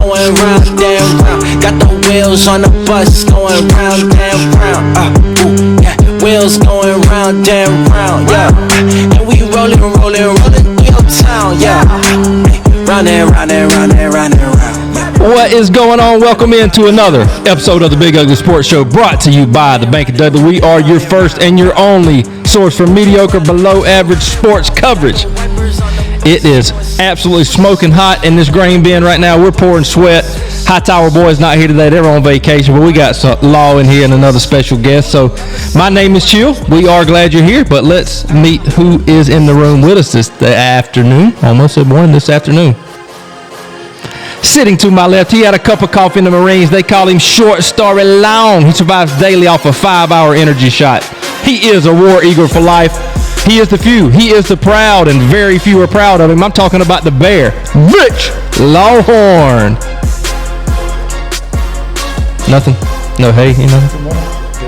going round and round. Got the wheels on the bus going round and round. Yeah, wheels going round and round. Yeah, and we rolling through your town. Yeah, round and round and round and round and round. What is going on? Welcome into another episode of the Big Ugly Sports Show, brought to you by the Bank of Dudley. We are your first and your only source for mediocre, below average sports coverage. It is absolutely smoking hot in this grain bin right now. We're pouring sweat. Hightower boys not here today. They're on vacation, but we got some Law in here and another special guest. So my name is Chill. We are glad you're here, but let's meet who is in the room with us this afternoon. Almost said morning, this afternoon. Sitting to my left, he had a cup of coffee in the Marines. They call him Short Story Long. He survives daily off a 5-hour energy shot. He is a war eagle for life. He is the few. He is the proud, and very few are proud of him. I'm talking about the bear, Rich Lawhorn. Nothing? No hey? Nothing?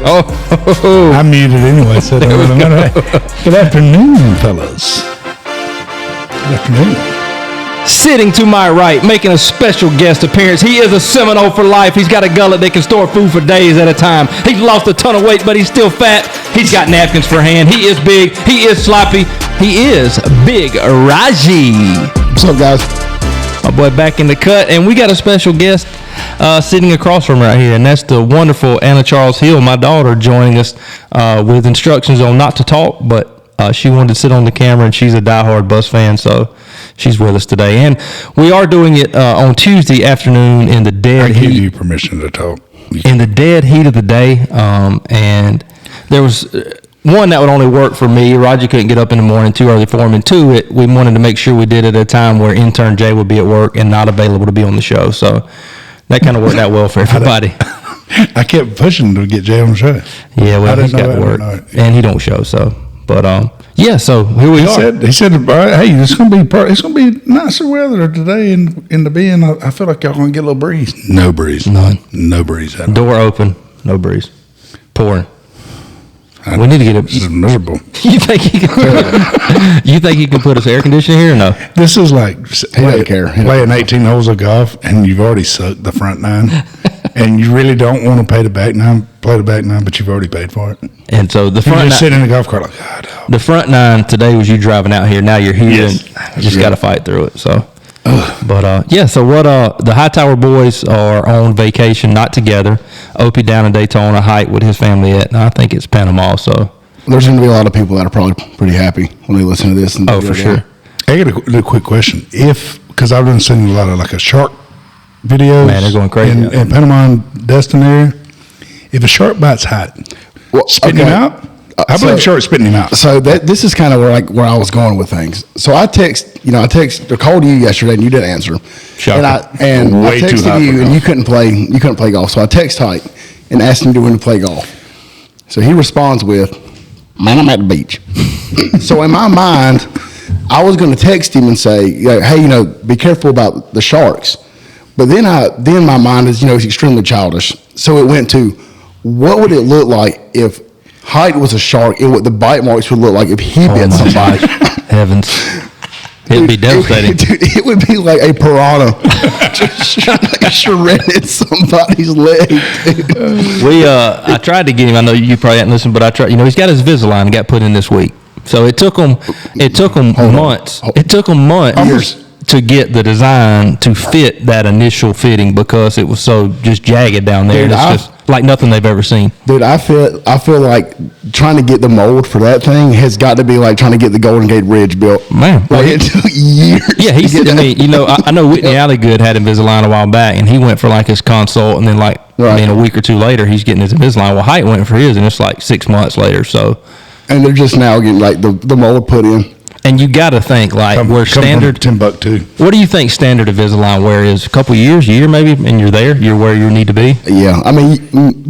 Oh. I'm muted anyway, so it doesn't matter. Good afternoon, fellas. Good afternoon. Sitting to my right, making a special guest appearance, he is a Seminole for life. He's got a gullet that can store food for days at a time. He's lost a ton of weight, but he's still fat. He's got napkins for hand. He is big. He is sloppy. He is Big Rogi. What's up, guys? My boy back in the cut, and we got a special guest sitting across from right here, and that's the wonderful Anna Charles Hill, my daughter, joining us with instructions on not to talk, but she wanted to sit on the camera, and she's a diehard Buss fan, so she's with us today. And we are doing it on Tuesday afternoon in the dead heat. I give you permission to talk. In the dead heat of the day, and there was one that would only work for me. Roger couldn't get up in the morning, too early for him, and two, we wanted to make sure we did it at a time where intern Jay would be at work and not available to be on the show, so that kind of worked out well for everybody. I kept pushing to get Jay on the show. Yeah, well, he's got to work, and he don't show, so. But yeah, so here we are. He said, hey, it's gonna be nicer weather today in the bin. I feel like y'all gonna get a little breeze. No breeze. None. No breeze at all. Door open, no breeze. Pouring. We need to get This is miserable. You think he can put us air conditioning here or no? This is like playing 18 holes of golf and you've already sucked the front nine. And you really don't want to play the back nine, but you've already paid for it. And so the front you nine, just sit in the golf cart like, God. Oh. The front nine today was you driving out here. Now you're here, yes. And you just got to fight through it. So, but yeah. So what? The Hightower boys are on vacation, not together. Opie down in Daytona, Hight with his family at, and I think it's Panama. So there's going to be a lot of people that are probably pretty happy when they listen to this. And for sure. I got a quick question. Because I've been seeing a lot of like a shark videos. Man, they're going crazy in Panama and Destin area. If a shark bites Hight, spitting him out. I believe shark spitting him out. So this is kind of where I was going with things. So I called you yesterday and you didn't answer. Shocking. And I texted you and you couldn't play golf. So I text Hight and asked him to when to play golf. So he responds with, "Man, I'm at the beach." So in my mind, I was going to text him and say, "Hey, be careful about the sharks." But then my mind is, it's extremely childish. So it went to, what would it look like if Hight was a shark and what the bite marks would look like if he bit somebody? Heavens. It'd be devastating. It would be like a piranha just shredded somebody's leg. I tried to get him. I know you probably hadn't listened, but I tried. He's got his Invisalign got put in this week. So it took him months. It took him months to get the design to fit that initial fitting because it was so just jagged down there. Dude, and it's just like nothing they've ever seen. Dude, I feel like trying to get the mold for that thing has got to be like trying to get the Golden Gate Bridge built. Man, it took years. Yeah, he said to me, I know Whitney Alligood had Invisalign a while back, and he went for like his consult, and then a week or two later, he's getting his Invisalign. Well, Hight went for his, and it's like 6 months later. So, and they're just now getting like the mold put in. And you got to think where standard Timbuktu. What do you think standard Invisalign wear is? A couple years, a year maybe, and you're there. You're where you need to be. Yeah, I mean,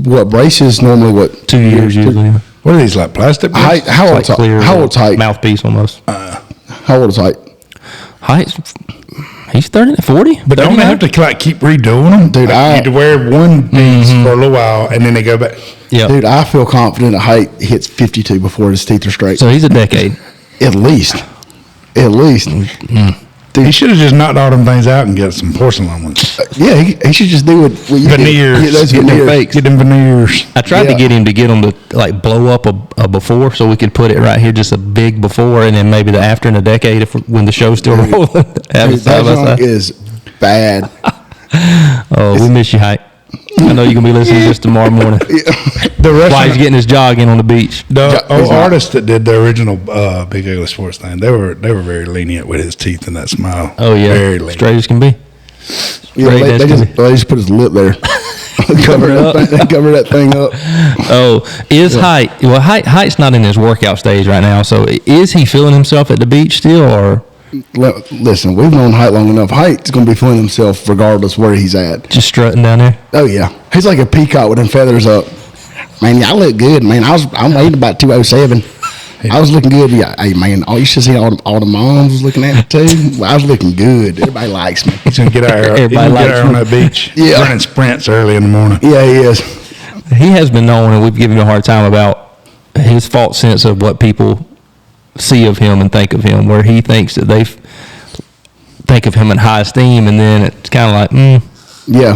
what braces normally 2 years usually. What are these like plastic? How old's Hight? Mouthpiece almost. How old is Hight? Hight's he's 30, 40. But don't they have to keep redoing them? Dude, you need to wear one piece for a little while and then they go back. Yeah, dude, I feel confident that Hight hits 52 before his teeth are straight. So he's a decade. At least. Yeah, He should have just knocked all them things out and got some porcelain ones. Yeah, he should just do what you Veneers. Get those Get them veneers. fakes. Get them veneers. I tried to get him to like blow up a before, so we could put it right here, just a big before, and then maybe the after in a decade when the show's still rolling. Have it side by That side. is bad. Oh, we miss you, Hight. I know you're gonna be listening to this tomorrow morning. The rest While of he's getting his jog in on the beach. the artists that did the original Big Ugly Sports thing, they were very lenient with his teeth and that smile. Oh yeah, very lenient. straight as can be. Yeah, they just put his lip there. cover that thing up. Oh, is Hight? Well, Hight's not in his workout stage right now. So is he feeling himself at the beach still, or Listen, we've known Hight long enough. Hight's going to be feeling himself regardless where he's at. just strutting down there? Oh yeah, he's like a peacock with them feathers up. Man, y'all look good, man. I'm weighing about 207. I was looking good. Yeah, hey man, you should see all the moms was looking at me too. I was looking good. Everybody likes me. He's gonna get out here. Everybody likes on him. that beach. Yeah. Running sprints early in the morning. Yeah, he is. He has been known, and we've given him a hard time about his false sense of what people see of him and think of him, where he thinks that they think of him in high esteem, and then it's kind of like, Yeah,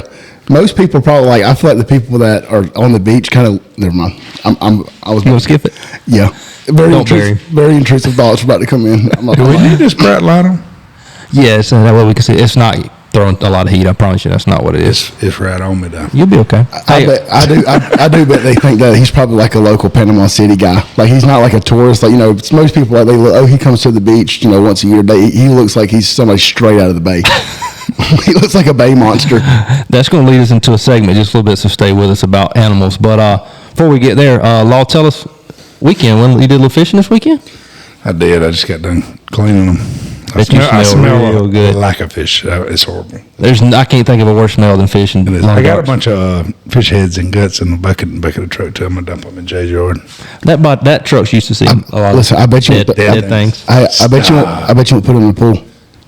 most people probably like. I feel like the people that are on the beach kind of. Never mind. I was you gonna skip it? Yeah, Don't bury. very intrusive thoughts about to come in. I'm not Do gonna we lie. need this bright light on? Yes, and that way we can see. It's not throwing a lot of heat. I promise you, that's not what it is. It's right on me though. You'll be okay. I do bet they think that he's probably like a local Panama City guy. Like he's not like a tourist. Like it's most people like they look. Oh, he comes to the beach. Once a year. He looks like he's somebody straight out of the bay. He looks like a bay monster. That's going to lead us into a segment, just a little bit, so stay with us about animals. But before we get there, Law, tell us weekend. When you did a little fishing this weekend? I did. I just got done cleaning them. I Bet you smell real a good. lack of fish. It's horrible. I can't think of a worse smell than fishing. It is. I got a bunch of fish heads and guts in the back of the truck too. I'm gonna dump them in Jay's yard. That trucks used to see a lot Listen, I bet you dead things. I bet you won't put him in the pool.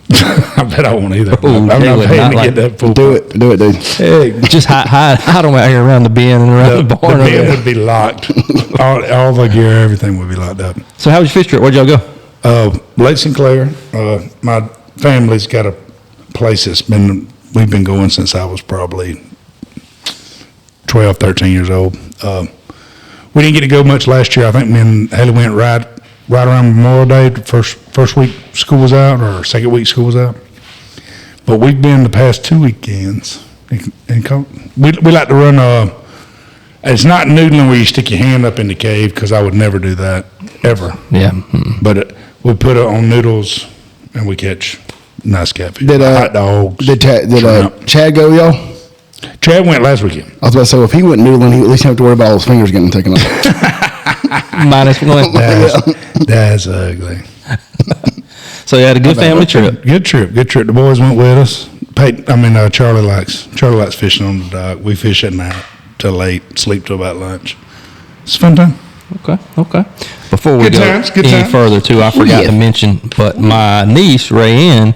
I bet I won't either. Ooh, I'm they not would paying not to like- get that pool. Do it, dude. Hey, Just hide them out here around the bin and around the barn. the over bin there. would be locked. all the gear, everything would be locked up. So how was your fish trip? Where'd y'all go? Lake Sinclair. My family's got a place we've been going since I was probably 12, 13 years old. We didn't get to go much last year. I think me and Haley went right around Memorial Day. First week school was out, or second week school was out. But we've been the past 2 weekends. We like to run. It's not noodling where you stick your hand up in the cave, because I would never do that ever. Yeah. But we put it on noodles and we catch nice catfish. Did hot dogs. Did shrimp. Chad go, y'all? Chad went last weekend. I was about to say, if he went noodling, he at least didn't have to worry about all his fingers getting taken off. -1. That's ugly. So you had a good family trip. Good trip. The boys went with us. Charlie likes fishing on the dock. We fish at night till late, sleep till about lunch. It's a fun time. Okay. Before we Good go times, good any times. further, too, I forgot to mention, but my niece, Rayanne,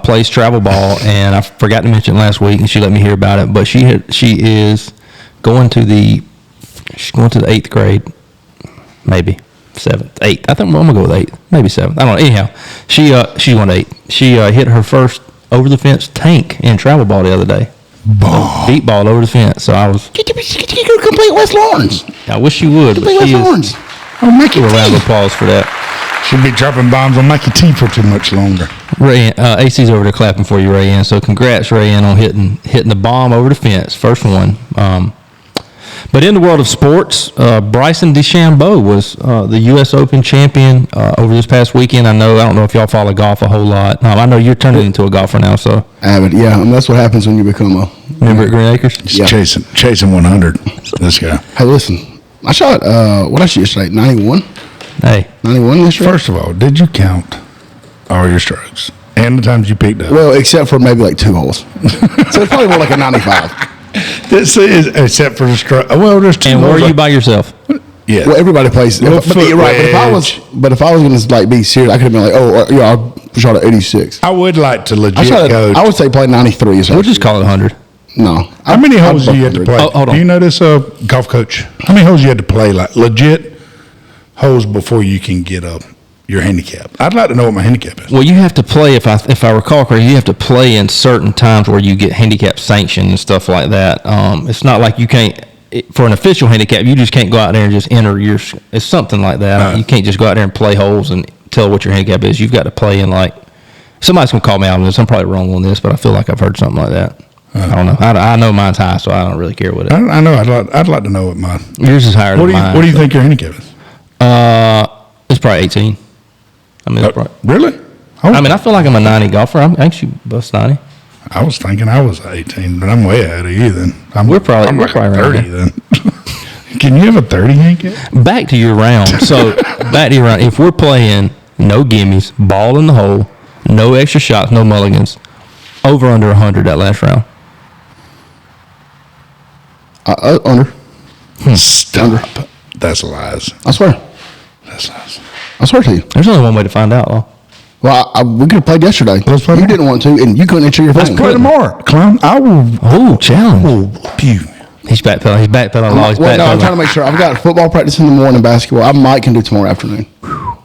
plays travel ball, and I forgot to mention last week, and she let me hear about it, but she is going to the 8th grade, maybe 7th, 8th. I think I'm going to go with 8th, maybe 7th. I don't know. Anyhow, she went 8th. She hit her first over-the-fence tank in travel ball the other day. Deep ball over the fence. So I was. Get to complete West Lawrence. I wish she would, but Complete she West is. Lawrence. Oh, Mikey Give a round T. of applause for that. Should be dropping bombs on Mikey T for too much longer. Rayanne, AC's over there clapping for you, Rayanne. So congrats, Rayanne, on hitting the bomb over the fence, first one. But in the world of sports, Bryson DeChambeau was the U.S. Open champion over this past weekend. I don't know if y'all follow golf a whole lot. I know you're turning into a golfer now, so. Avid, yeah. And that's what happens when you become a. Remember at Green Acres? He's Yeah. chasing 100. This guy. Hey, listen. I shot, what I shoot yesterday? 91? Hey. 91 yesterday? First of all, did you count all your strokes and the times you picked up? Well, except for maybe like 2 holes. So it's probably more like a 95. This is except for the stroke. Well, there's 2 And were holes. you by yourself? Yeah. Well, everybody plays. Little But you're right. foot But if I was going to like be serious, I could have been like, I shot at 86. I would like to legit I shot go. I would say play 93. Is We'll just call it 100. No. How many holes do you have to play? Oh, hold on. Do you know this, golf coach? How many holes you had to play, like legit holes, before you can get a your handicap? I'd like to know what my handicap is. Well, you have to play, if I recall correctly, you have to play in certain times where you get handicap sanctioned and stuff like that. It's not like you can't, for an official handicap, you just can't go out there and just enter your, it's something like that. You can't just go out there and play holes and tell what your handicap is. You've got to play in like, somebody's going to call me out on this. I'm probably wrong on this, but I feel like I've heard something like that. I don't know. I know mine's high, so I don't really care what it is. I know. I'd like to know what mine. Yours is higher than mine. What do you think your handicap is? It's probably 18. I mean, it's probably, really? I feel like I'm a 90 golfer. I think you bust 90. I was thinking I was 18, but I'm way ahead of you then. We're probably like right 30 then. Can you have a 30 handicap? Back to your round. So, if we're playing no gimmies, ball in the hole, no extra shots, no mulligans, over under 100 that last round. Under. Stop. That's lies. I swear. That's lies. I swear to you. There's only one way to find out, though. Well, we could have played yesterday. Let's play You tomorrow. didn't want to, and you couldn't enter your phone. Let's play tomorrow, clown. I will. Oh, challenge. Oh, pew. He's backpedaling. He's backpedaling. I'm trying to make sure. I've got football practice in the morning, basketball. I might can do tomorrow afternoon. Oh,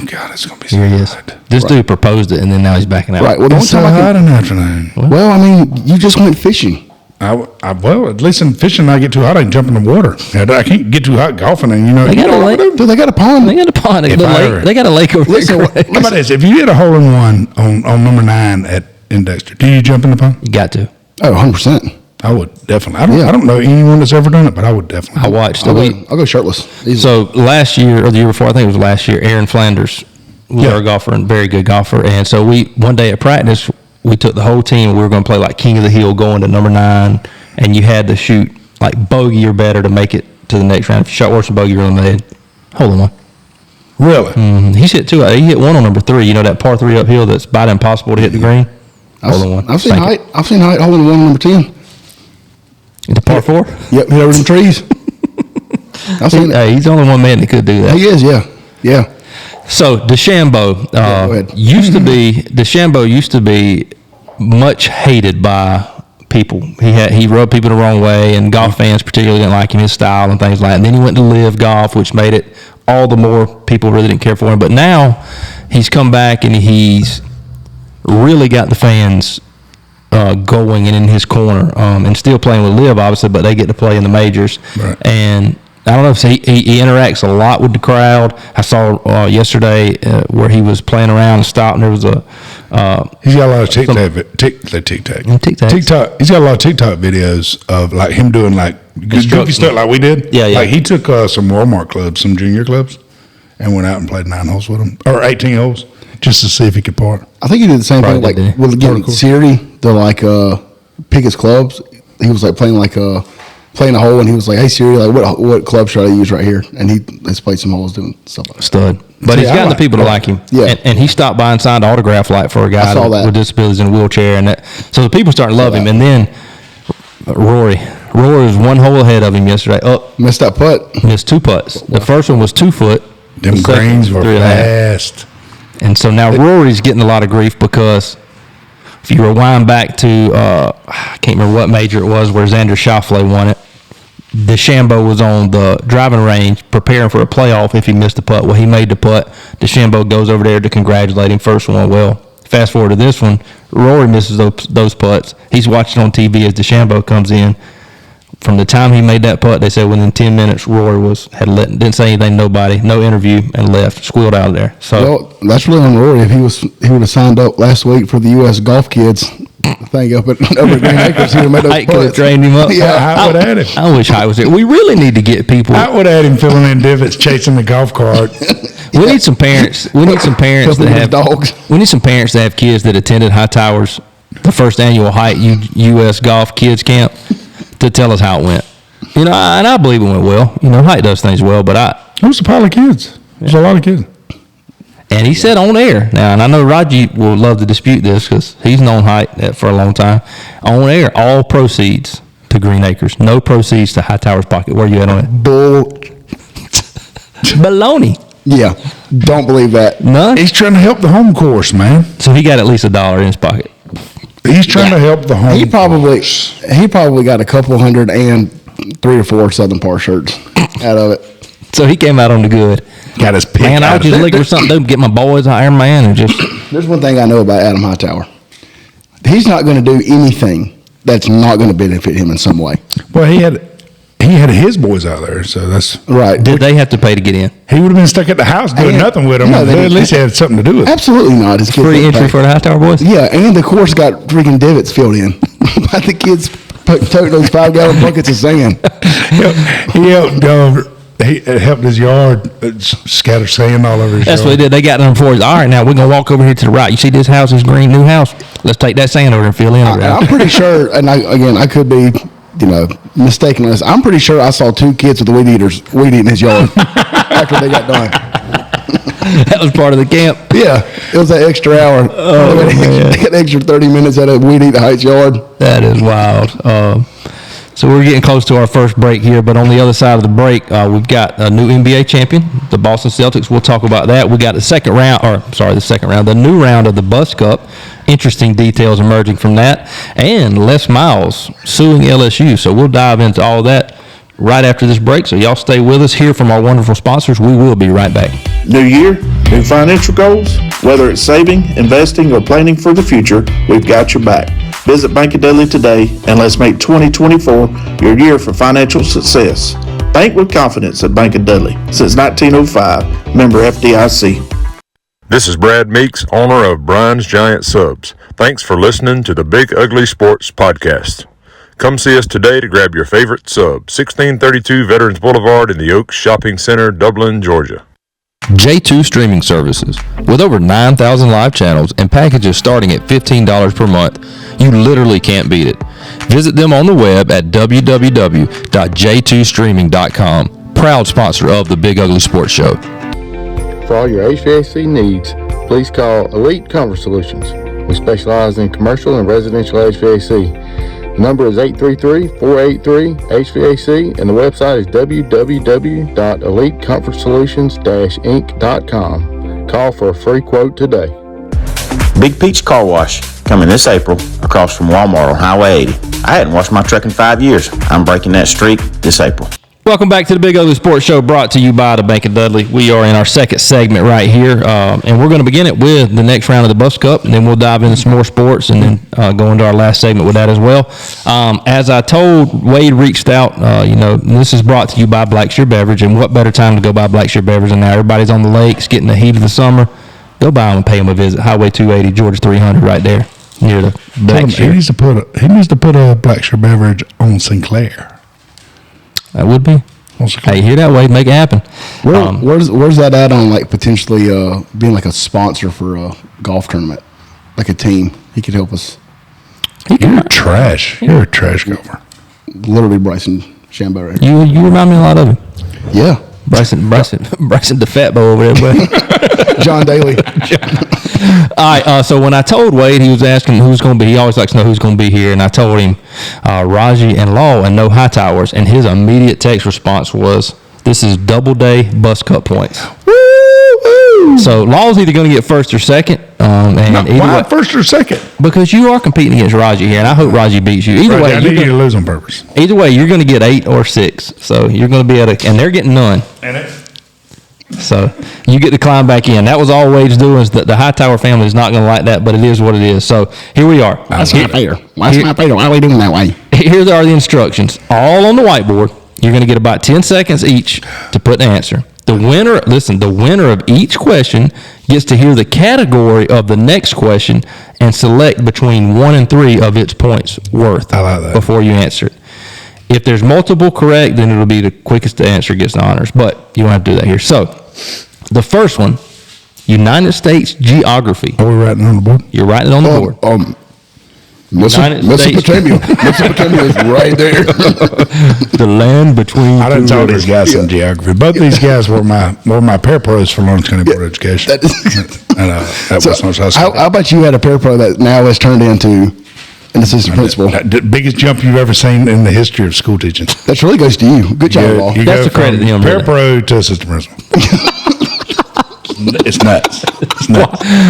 God, it's going to be so Here he is. hot. This dude proposed it, and then now he's backing out. Right. Well, don't It's so tell me. hot in the afternoon. Well, I mean, you just went fishing. Well, at least in fishing, I get too hot, I can jump in the water. I can't get too hot golfing, and They got a lake. Dude, they got a pond. They got a pond. If I ever- They got a lake over Listen, there. How about this? If you hit a hole in one on number 9 in Dexter, do you jump in the pond? You got to. Oh, 100%. I would definitely. I don't know anyone that's ever done it, but I would definitely. I watched I'll it. go shirtless. Easy. So last year or the year before, I think it was last year, Aaron Flanders was our golfer and very good golfer. And so one day at practice, we took the whole team. We were going to play like King of the Hill going to number 9, and you had to shoot like bogey or better to make it to the next round. If you shot worse than bogey, you're on the head. Hold on. Really? He's hit 2. He hit 1 on number 3. You know that par 3 uphill that's about impossible to hit the green. Hold on 1. I've seen Hight holding one number 10. The par 4. Yep, hit over them trees. I've seen it. Hey, he's the only one man that could do that. He is, yeah. So DeChambeau go ahead. used to be much hated by people. He rubbed people the wrong way, and golf fans particularly didn't like him, his style and things like that. And then he went to Live Golf, which made it all the more people really didn't care for him. But now he's come back and he's really got the fans going and in his corner, and still playing with Live, obviously, but they get to play in the majors. Right. And I don't know if he interacts a lot with the crowd. I saw yesterday where he was playing around and stopped, and there was a He's got a lot of TikTok. TikToks. TikTok. He's got a lot of TikTok videos of like him doing like goofy stuff like we did. Yeah. Like he took some Walmart clubs, some junior clubs, and went out and played 9 holes with them, or 18 holes, just to see if he could par. I think he did the same thing, Probably like did, with getting Siri to like pick his clubs. He was like playing a hole, and he was like, "Hey Siri, like what club should I use right here?" And he's played some holes doing stuff like that. Stud. But he's gotten the people to like him. Yeah. And he stopped by and signed an autograph like for a guy with disabilities in a wheelchair, and that. So the people starting to love him. And then Rory was 1 hole ahead of him yesterday. Missed that putt. Missed 2 putts. The first one was 2 foot. Them The second greens was were 3.5. fast. And so now Rory's getting a lot of grief because if you rewind back to I can't remember what major it was where Xander Schauffele won it. DeChambeau was on the driving range preparing for a playoff if he missed the putt. Well, he made the putt. DeChambeau goes over there to congratulate him. First one, well, fast forward to this one, Rory misses those putts. He's watching on TV as DeChambeau comes in. From the time he made that putt, they said within 10 minutes, Rory didn't say anything to nobody, no interview, and left, squealed out of there. So Well, that's really on Rory. If he would have signed up last week for the U.S. Golf Kids thing up at Green Acres, he would have made those Hight could have putts. trained him up. Yeah, I would have had him. I wish Hight was there. We really need to get people. I would have had him filling in divots, chasing the golf cart. We need some parents. We need some parents that Helping have with dogs. We need some parents that have kids that attended Hightower's the first annual Hight U.S. Golf Kids Camp to tell us how it went. You know, and I believe it went well. You know, Hight does things well, but It was a pile of kids. There's a lot of kids. and he said on air now, and I know Raji will love to dispute this because he's known Hight for a long time. On air, all proceeds to Green Acres, no proceeds to Hightower's pocket. Where you at on it? Bull. Baloney. Yeah, don't believe that. None. He's trying to help the home course, man. So he got at least $1 in his pocket. He's trying to help the home He course. probably got a couple hundred and 3 or 4 Southern Par shirts out of it. So he came out on the good. Got his pick Man, I was just looking for something to get my boys Iron Man and just. There's one thing I know about Adam Hightower. He's not going to do anything that's not going to benefit him in some way. Well, he had his boys out there, so that's right. Did they have to pay to get in? He would have been stuck at the house doing nothing with them. No, At least he had something to do with it. Absolutely not. His kids Free entry for the Hightower boys? Yeah, and the course got freaking divots filled in by the kids toting those 5-gallon buckets of sand. He helped his yard scatter sand all over his That's yard. what they did. They got them for us. All right, now we're going to walk over here to the right. You see this house is green, new house? Let's take that sand over and fill in. I'm pretty sure, and I could be, mistaken on this. I'm pretty sure I saw 2 kids with weed eating his yard after they got done. That was part of the camp. Yeah, it was that extra hour. Oh, man. They got extra 30 minutes at a weed eat at Hight's yard. That is wild. So we're getting close to our first break here, but on the other side of the break, we've got a new NBA champion, the Boston Celtics. We'll talk about that. We got the new round of the Bus Cup. Interesting details emerging from that. And Les Miles suing LSU. So we'll dive into all that right after this break. So y'all stay with us. Hear from our wonderful sponsors. We will be right back. New year, new financial goals? Whether it's saving, investing, or planning for the future, we've got your back. Visit Bank of Dudley today and let's make 2024 your year for financial success. Bank with confidence at Bank of Dudley. Since 1905, member FDIC. This is Brad Meeks, owner of Brian's Giant Subs. Thanks for listening to the Big Ugly Sports Podcast. Come see us today to grab your favorite sub, 1632 Veterans Boulevard in the Oaks Shopping Center, Dublin, Georgia. J2 Streaming Services. With over 9,000 live channels and packages starting at $15 per month, you literally can't beat it. Visit them on the web at www.j2streaming.com. Proud sponsor of the Big Ugly Sports Show. For all your HVAC needs, please call Elite Comfort Solutions. We specialize in commercial and residential HVAC. The number is 833-483-HVAC and the website is www.elitecomfortsolutions-inc.com. Call for a free quote today. Big Peach Car Wash, coming this April, across from Walmart on Highway 80. I hadn't washed my truck in 5 years. I'm breaking that streak this April. Welcome back to the Big Ugly Sports Show, brought to you by the Bank of Dudley. We are in our second segment right here, and we're going to begin it with the next round of the Bus Cup, and then we'll dive into some more sports, and then go into our last segment with that as well. As I told, Wade reached out, this is brought to you by Blackshear Beverage, and what better time to go buy Blackshear Beverage than now? Everybody's on the lakes, getting the heat of the summer. Go by them and pay them a visit. Highway 280, Georgia 300 right there, near the Blackshear. He needs to put a Blackshear Beverage on Sinclair. That would be. Hey, hear that, Wade? Make it happen. Where's that at on potentially being like a sponsor for a golf tournament, like a team? He could help us. You're trash. You're a trash golfer. Literally, Bryson Shambo right here. You remind me a lot of him. Yeah, Bryson the fat boy over there, buddy. John Daly. All right, so when I told Wade, he was asking who's going to be. He always likes to know who's going to be here, and I told him Raji and Law and no Hightowers, and his immediate text response was, "This is double day Bus Cup points." Woo! So Law's either going to get first or second, Why first or second? Because you are competing against Raji here, and I hope Raji beats you. Either way, I need you to lose on purpose. Either way, you're going to get 8 or 6, so you're going to be and they're getting none. So you get to climb back in. That was all Wade's doing. Is that the Hightower family is not going to like that, but it is what it is. So here we are. That's not fair. Why are we doing that way? Here are the instructions, all on the whiteboard. You're going to get about 10 seconds each to put the answer. The winner of each question gets to hear the category of the next question and select between 1 and 3 of its points worth. I like that. Before you answer it. If there's multiple correct, then it'll be the quickest to answer gets the honors. But you don't have to do that here. So, the first one, United States geography. Are we writing on the board? You're writing it on the board. Mesopotamia. Mesopotamia is right there. The land between. I done taught these guys some geography. Both these guys were my parapros for Lawrence County Board of Education. How about you had a parapro that now has turned into an assistant principal? The biggest jump you've ever seen in the history of school teaching. That really goes to you. Good job, Law. That's the credit to him. Parapro to assistant principal. It's nuts.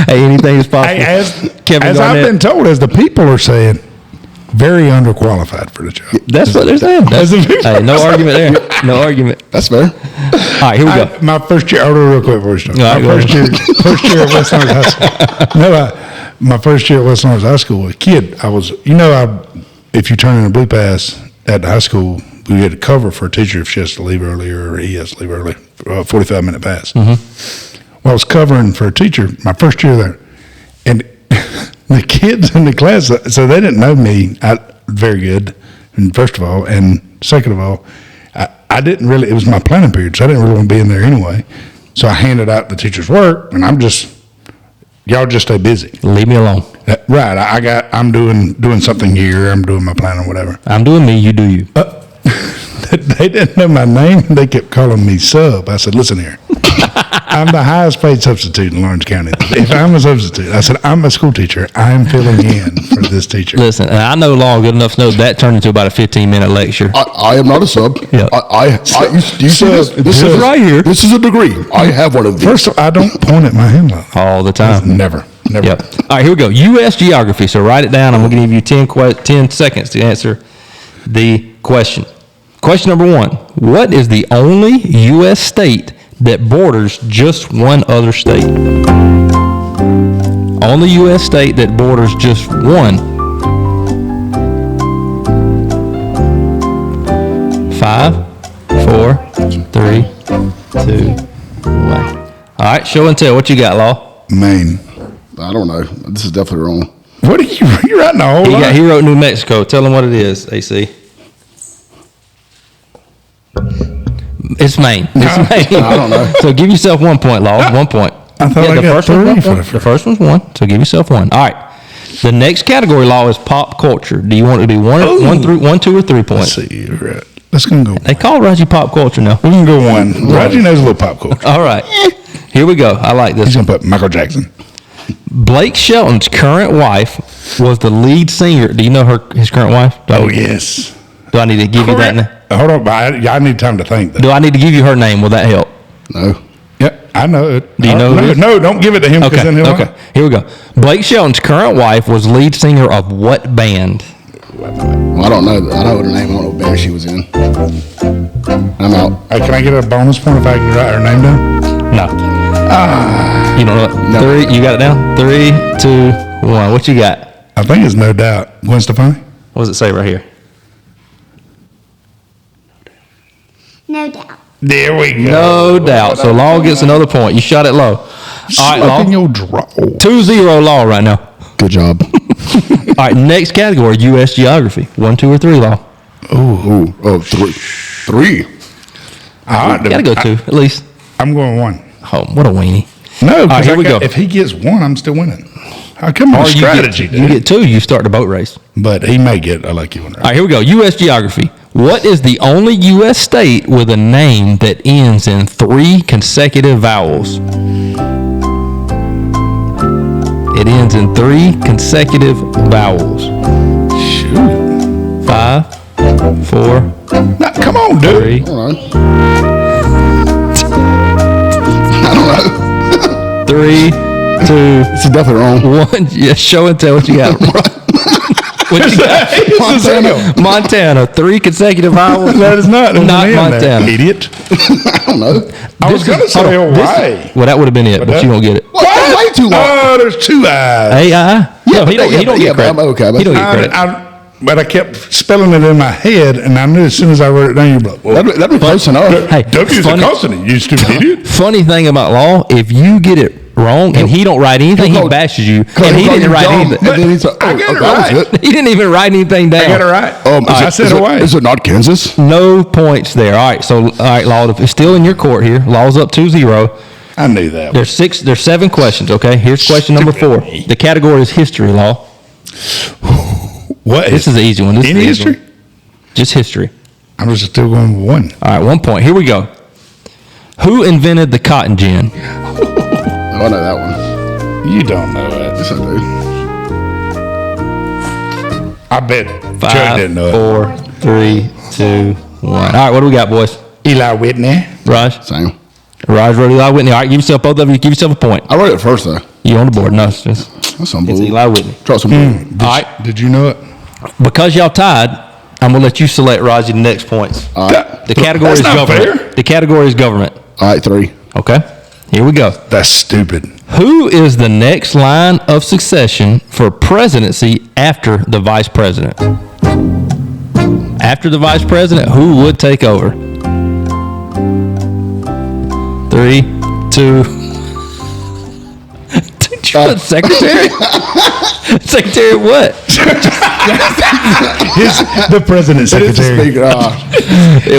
Hey, anything is possible. Hey, as I've been told, as the people are saying, very underqualified for the job. That's what they're saying. Hey, no argument there. No argument. That's fair. All right, here we go. My first year, real quick, first All right, my first year at West Orange High School. My first year at West Orange High School, a kid, if you turn in a blue pass at the high school, we had to cover for a teacher if she has to leave early or he has to leave early, 45-minute pass. Well, I was covering for a teacher my first year there, and the kids in the class, so they didn't know me very good, and first of all, and second of all, I didn't really, it was my planning period, so I didn't really want to be in there anyway. So I handed out the teacher's work, and y'all just stay busy. Leave me alone. Right. I'm doing something here. I'm doing my planning, whatever. I'm doing me, you do you. They didn't know my name. They kept calling me Sub. I said, listen here. I'm the highest paid substitute in Lawrence County. If I'm a substitute, I said, I'm a school teacher. I'm filling in for this teacher. Listen, I know law good enough to know that turned into about a 15-minute lecture. I am not a sub. Yeah. You see this? This is right here. This is a degree. I have one of these. First of all, I don't point at my handle. All the time. Never. Yep. All right, here we go. U.S. geography. So write it down. I'm going to give you 10 seconds to answer the question. Question number 1. What is the only U.S. state that borders just one other state? Only U.S. state that borders just one. 5, 4, 3, 2, 1. All right, show and tell. What you got, Law? Maine. I don't know. This is definitely wrong. What are you writing a whole lot? He wrote New Mexico. Tell him what it is, AC. It's Maine. It's Maine. I don't know. So give yourself 1 point, Law. 1 point. I thought I got 3 for the The first one's 1, so give yourself 1. All right. The next category, Law, is pop culture. Do you want it to be 1, 2, or 3 points? Let's see. Right. Let's go. They call Raji pop culture now. We can go 1. Raji knows a little pop culture. All right. Here we go. I like this. He's going to put Michael Jackson. Blake Shelton's current wife was the lead singer. Do you know his current wife? Yes. Do I need to give you that name? Hold on. I need time to think. Do I need to give you her name? Will that help? No. Yeah, I know it. Do you know who it is? No, don't give it to him. Okay. Then he'll Okay. Here we go. Blake Shelton's current wife was lead singer of what band? Well, I don't know. I know her name. I don't know what band she was in. I'm out. Hey, can I get a bonus point if I can write her name down? No. You don't know it? No. 3. You got it down? 3, 2, 1. What you got? I think it's No Doubt. Gwen Stefani? What does it say right here? No doubt. There we go. No doubt. So Law gets another point. You shot it low. All right, Up Law. in your draw. 2-0 Law right now. Good job. All right, next category, U.S. geography. 1, 2, or 3, Law. Oh, 3. You gotta go 2 at least. I'm going 1. Oh, what a weenie. No, right, here we go. If he gets 1, I'm still winning. How come Or on strategy, you get 2, you start the boat race. But he may get a lucky one. All right, here we go. U.S. geography. What is the only U.S. state with a name that ends in 3 consecutive vowels? It ends in 3 consecutive vowels. Shoot. 5, 4, Now, come on, dude. 3, All right. I don't know. 3, 2, This is definitely wrong. 1. Yeah, show and tell what you got. What you got? Montana. 3 consecutive vowels. That is not. Montana. Idiot. I don't know. I was going to say Hawaii. Well, that would have been it, but you don't get it. What? That's way too long. Oh, there's 2 eyes. AI? No, he don't get credit. I'm okay. He don't get credit. But I kept spelling it in my head, and I knew as soon as I wrote it down, you'd be like, well, That'd be close enough. Hey, W is a consonant, you stupid idiot. Funny thing about Law, if you get it wrong and he don't write anything, he bashes you. And he didn't write anything. And then he's like, I got it that was right. it. He didn't even write anything down. I got it right. I said Hawaii. Is it not Kansas? No points there. All right, Law, it's still in your court here. Law's up 2-0. I knew that. There's 7 questions, okay? Here's question number 4. The category is history, Law. What? This is the easy one. This Any is the easy history? one. Just history. I'm just still going 1. All right, 1 point. Here we go. Who invented the cotton gin? Oh, I know that one. You don't know that. Yes, I do. I bet Chuck 5, didn't know it. 4, 3, 2, 1. All right, what do we got, boys? Eli Whitney. Raj? Same. Raj wrote Eli Whitney. All right, both of you, give yourself a point. I wrote it first, though. You on the board? No, it's That's some It's bull. Eli Whitney. Try some bull. All right. Did you know it? Because y'all tied, I'm going to let you select, Raji, the next points. All right. The category is That's not government. fair. The category is government. All right, 3. Okay? Here we go. That's stupid. Who is the next line of succession for presidency after the vice president? After the vice president, who would take over? 3, 2. Did you put secretary? Secretary of what? The president secretary. Speaker.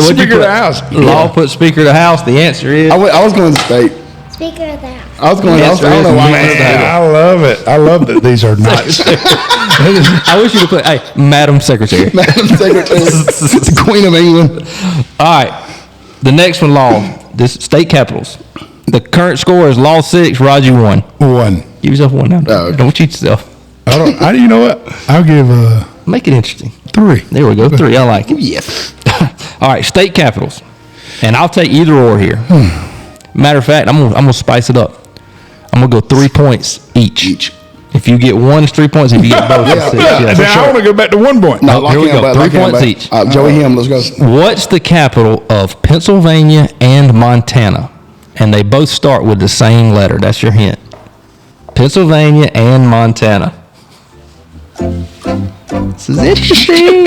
Speaker of the House. Law put Speaker of the House. The answer is I was going to state. Speaker of the House. I was going to. I don't know why. Man, I love it. I love that these are not. I wish you to put, hey, Madam Secretary. Madam Secretary, the Queen of England. All right. The next one, Law. This state capitals. The current score is Law 6, Raji 1. 1. Give yourself 1 now. Oh, okay. Don't cheat yourself. You know what? I'll give Make it interesting. 3. There we go. 3. I like it. Yes. All right. State capitals. And I'll take either or here. Matter of fact, I'm gonna spice it up. I'm gonna go 3 points each. If you get 1, it's 3 points. If you get both, it's 6. Yeah, Now I want to go back to 1 point. No, here we go. 3 points each. Joey Him, let's go. What's the capital of Pennsylvania and Montana? And they both start with the same letter. That's your hint. Pennsylvania and Montana. This is interesting.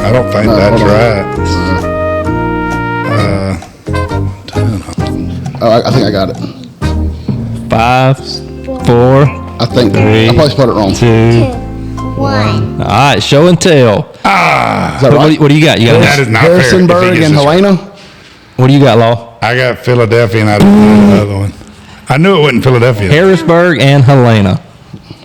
I don't think that's right. I think I got it. 5, 4, I think 3, I probably spelled it wrong. 2. 1. All right, show and tell. Is that right? What do you got? You got That is not fair. If he Harrisonburg gets and this- Helena. what do you got, Law? I got Philadelphia and I don't know the other one. I knew it wasn't Philadelphia. Harrisburg and Helena.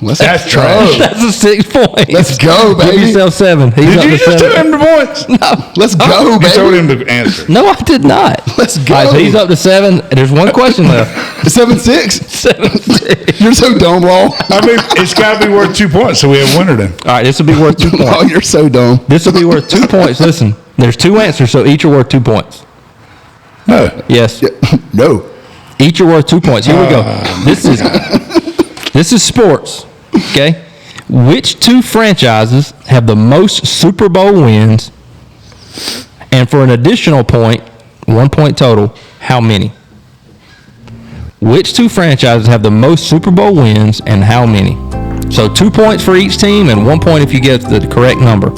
That's trash. That's a 6 points. Let's go, Give baby. yourself 7. He's Did up you to just 7. tell him the points? Let's go, You told baby. him the answer. No, I did not. Let's go. All right, so he's up to 7. There's one question left. 7-6. 7. You're so dumb, Law. I mean, it's got to be worth 2 points, so we have winner then. All right, this will be worth 2 Law, points. you're so dumb. This will be worth 2 points. Listen, there's 2 answers, so each are worth 2 points. No. Yes. No. Each are worth 2 points. Here we go. This is sports. Okay. Which 2 franchises have the most Super Bowl wins? And for an additional point, 1 point total, how many? Which 2 franchises have the most Super Bowl wins and how many? So 2 points for each team and 1 point if you get the correct number.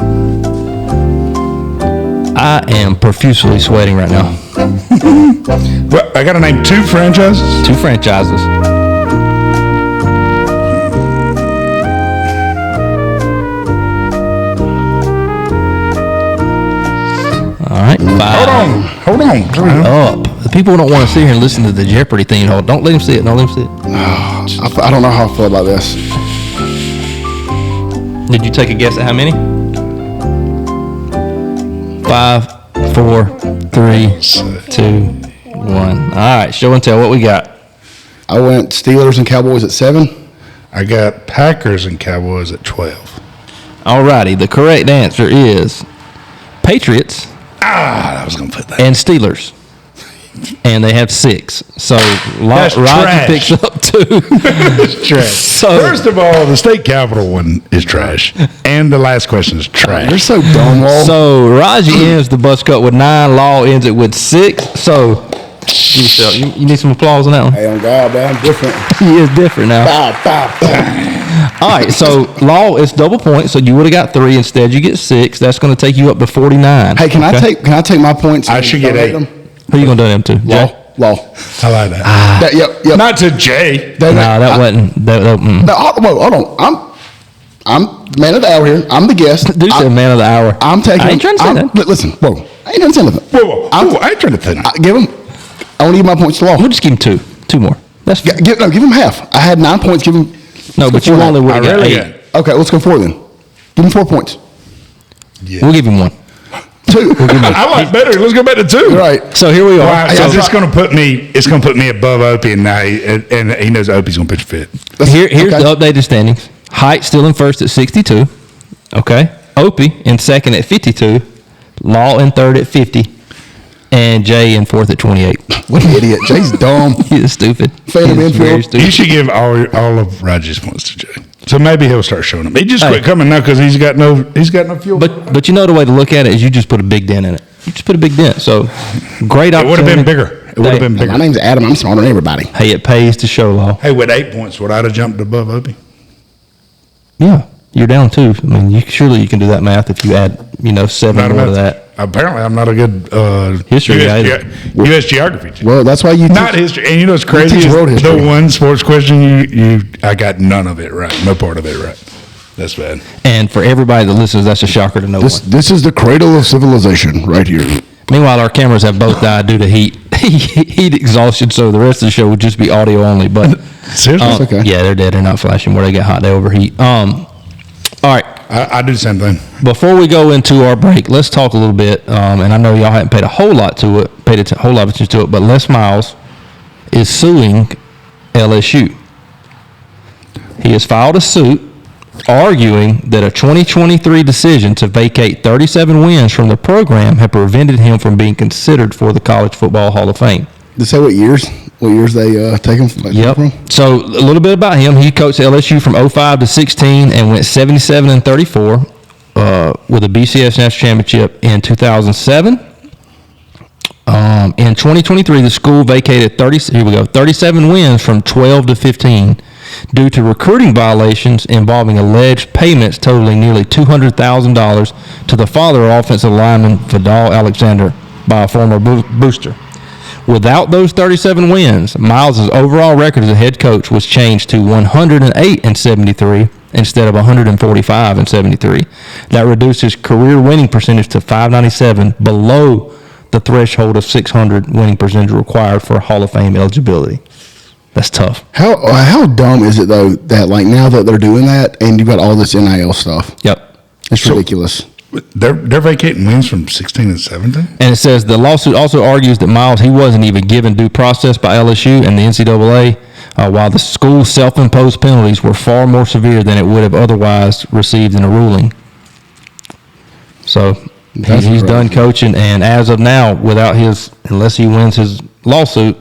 I am profusely sweating right now. Well, I got to name 2 franchises. 2 franchises. All right, 5. Hold on. Up. The people don't want to sit here and listen to the Jeopardy theme. Don't let them see it. Don't let them see it. I don't know how I feel about this. Did you take a guess at how many? 5, 4, 3, 2, 1. All right, show and tell what we got. I went Steelers and Cowboys at 7. I got Packers and Cowboys at 12. All righty, the correct answer is Patriots I was going to put that. and Steelers. And they have 6. So That's Roger trash. picks up 2. It's trash. So- First of all, the state capital one is trash. And the last question is trash. You're so dumb, Law. So Raji ends the bus cut with 9. Law ends it with 6. So you need some applause on that one. Hey, on God, man, I'm different. He is different now. Bow, bow, bow. All right, so Law is double point. So you would have got 3. Instead, you get 6. That's going to take you up to 49. Hey, can I take my points? I and should get donate 8. them? Who are you going to do them to? Law. Jay? I Law. like that. Yep. Not to Jay. No, that wasn't. No, hold on. I'm the man of the hour here. I'm the guest. Dude said man of the hour. I'm taking. I ain't trying to say that. Listen, whoa. I ain't trying to say nothing. Whoa. I ain't trying to think. Give him. I want to give my points to Law. We'll just give him 2. 2 more. That's Give him half. I had 9 points. Give him. no, but you only would have got 8. Okay, let's go 4 then. Give him 4 points. We'll give him 1. 2. I like better. Let's go back to 2. Right. So here we are. Right, so So- it's going to put me. It's going to put me above Opie, and now and he knows Opie's going to pitch fit. Here's okay. the updated standings. Height still in first at 62. Okay. Opie in second at 52. Law in third at 50. and Jay in fourth at 28. What an idiot. Jay's dumb. He is stupid. Fan of He is very infield. stupid. You should give all of Raji's points to Jay. So maybe he'll start showing them. He just quit coming now because he's got no fuel. But you know the way to look at it is you just put a big dent in it. You just put a big dent. So great it opportunity. would have been bigger. It would have been bigger. My name's Adam. I'm smarter than everybody. Hey, it pays to show law. Hey, with 8 points, would I have jumped above Opie? Yeah, you're down 2. I mean, surely you can do that math if you add, 7 more to that. Apparently, I'm not a good History guy. U.S. geography teacher. Well, that's why you Not history. And you know what's crazy? teach Is world history. the one sports question I got none of it right. No part of it right. That's bad. And for everybody that listens, that's a shocker to no one. This is the cradle of civilization right here. Meanwhile, our cameras have both died due to heat exhaustion, so the rest of the show would just be audio only. But Seriously? That's okay. yeah, they're dead. They're not flashing where they get hot. They overheat. All right. I do the same thing. Before we go into our break, let's talk a little bit. And I know y'all haven't paid a whole lot of attention to it, but Les Miles is suing LSU. He has filed a suit arguing that a 2023 decision to vacate 37 wins from the program had prevented him from being considered for the College Football Hall of Fame. Did they say what years they take him from? Yep. So a little bit about him. He coached LSU from 05 to 16 and went 77-34 with a BCS National Championship in 2007. In 2023, the school vacated 37 wins from 12 to 15 due to recruiting violations involving alleged payments totaling nearly $200,000 to the father of offensive lineman Vidal Alexander by a former booster. Without those 37 wins, Miles' overall record as a head coach was changed to 108-73 instead of 145-73. That reduced his career winning percentage to .597, below the threshold of 600 winning percentage required for Hall of Fame eligibility. That's tough. How dumb is it though that like now that they're doing that and you've got all this NIL stuff? Yep. It's ridiculous. They're vacating wins from 16 and 17? And it says the lawsuit also argues that Miles, he wasn't even given due process by LSU and the NCAA, while the school's self-imposed penalties were far more severe than it would have otherwise received in a ruling. So he's done coaching, and as of now, unless he wins his lawsuit,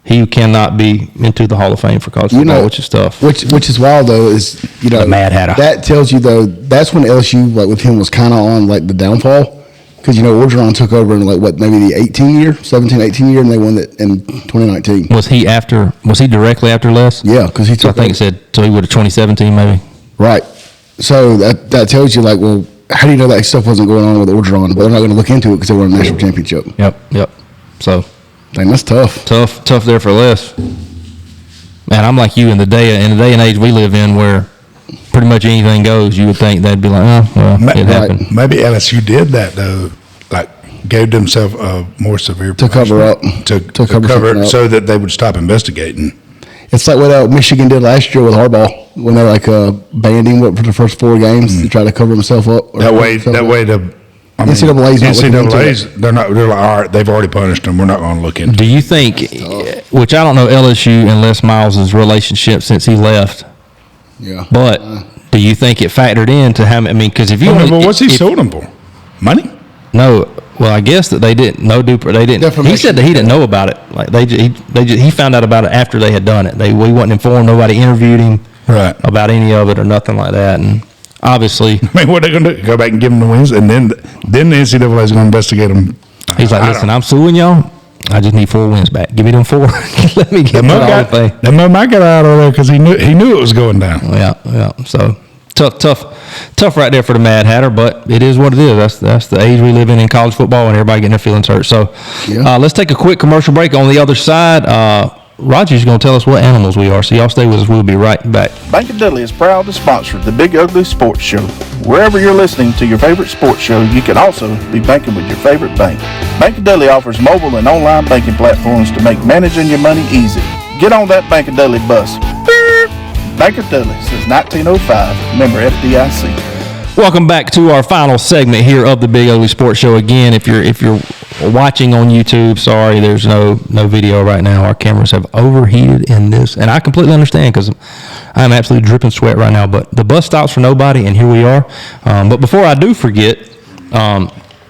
he cannot be into the Hall of Fame for college football, which is tough. Which is wild though, is the Mad Hatter. That tells you though that's when LSU like with him was kind of on like the downfall, because Orgeron took over in maybe the 17-18 year, and they won it in 2019. Was he directly after Les? Yeah, because he took. I think it said so. He would have 2017 maybe. Right. So that tells you well, how do you know that stuff wasn't going on with Orgeron? But they're not going to look into it because they won a national championship. Yep. So. Dang, that's tough. Tough there for Les. Man, I'm like you in the day and age we live in, where pretty much anything goes. You would think they'd be like, it happened. Maybe LSU did that though, like gave themselves a more severe to cover up to cover it so that they would stop investigating. It's like what Michigan did last year with Harbaugh when they banned him for the first 4 games to try to cover himself up. That way NCAA's they're like, all right, they've already punished them. We're not going to look into it. Do you think, which I don't know LSU and Les Miles' relationship since he left, but do you think it factored into how, because if you what's he sold them for? Money? No. Well, I guess that they didn't. They didn't. He said that he didn't know about it. Like he found out about it after they had done it. We wasn't informed. Nobody interviewed him about any of it or nothing like that. And obviously, what are they going to do? Go back and give them the wins, and then the NCAA is going to investigate them. He's like, listen, I'm suing y'all. I just need 4 wins back. Give me them 4. Let me get that whole thing. That man might get out of there because he knew it was going down. Yeah. So tough right there for the Mad Hatter, but it is what it is. That's the age we live in college football, and everybody getting their feelings hurt. So let's take a quick commercial break. On the other side, Roger's going to tell us what animals we are, so y'all stay with us. We'll be right back. Bank of Dudley is proud to sponsor the Big Ugly Sports Show. Wherever you're listening to your favorite sports show, you can also be banking with your favorite bank. Bank of Dudley offers mobile and online banking platforms to make managing your money easy. Get on that Bank of Dudley bus. Bank of Dudley since 1905. Member FDIC. Welcome back to our final segment here of the Big Ugly Sports Show. Again, if you're watching on YouTube, sorry, there's no video right now. Our cameras have overheated in this, and I completely understand because I'm absolutely dripping sweat right now. But the bus stops for nobody, and here we are. But before I do forget,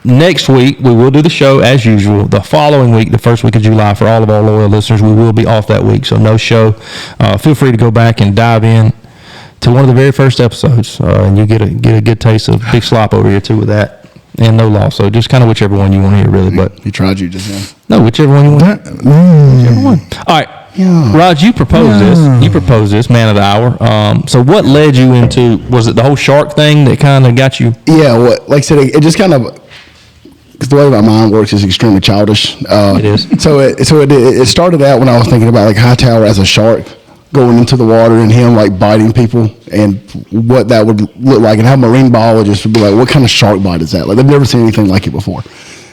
next week, we will do the show as usual. The following week, the first week of July, for all of our loyal listeners, we will be off that week, so no show. Feel free to go back and dive in to one of the very first episodes, and you get a good taste of Big Slop over here, too, with that, and No Law. So just kind of whichever one you want to hear, really. But He tried you just then. no, whichever one you want. Whichever one. All right. Yeah. Raj, you proposed this. You proposed this, man of the hour. So what led you into, was it the whole shark thing that kind of got you? Yeah, like I said, it just kind of, because the way my mind works is extremely childish. It is. So it started out when I was thinking about like Hightower as a shark going into the water and him like biting people and what that would look like, and how marine biologists would be like, what kind of shark bite is that? Like they've never seen anything like it before.